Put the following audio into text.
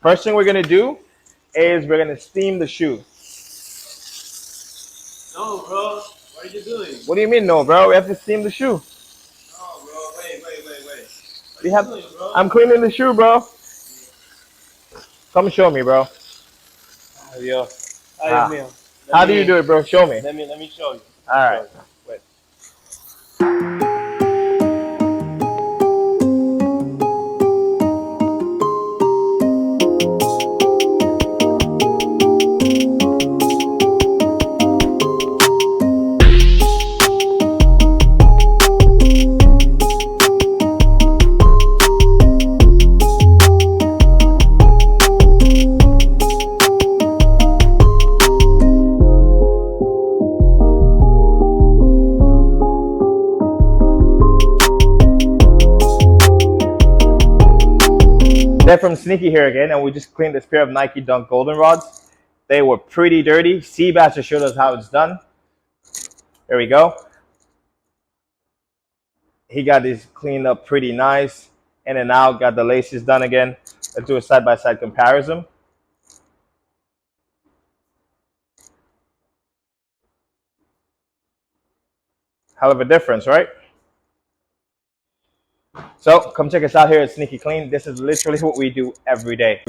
First thing we're gonna do is we're gonna steam the shoe. No, bro. What are you doing? What do you mean, no, bro? We have to steam the shoe. No, bro. Wait. What We are you have. doing, bro? I'm cleaning the shoe, bro. Come show me, bro. Adios. Ay, Ah. Dios mío. How do you do it, bro? Show me. Let me show you. All right. Wait. They're from Sneakky here again, and we just cleaned this pair of Nike Dunk Goldenrods. They were pretty dirty. Sebas just showed us how it's done. There we go. He got these cleaned up pretty nice. In and out, got the laces done again. Let's do a side-by-side comparison. Hell of a difference, right? So come check us out here at Sneakky Klean. This is literally what we do every day.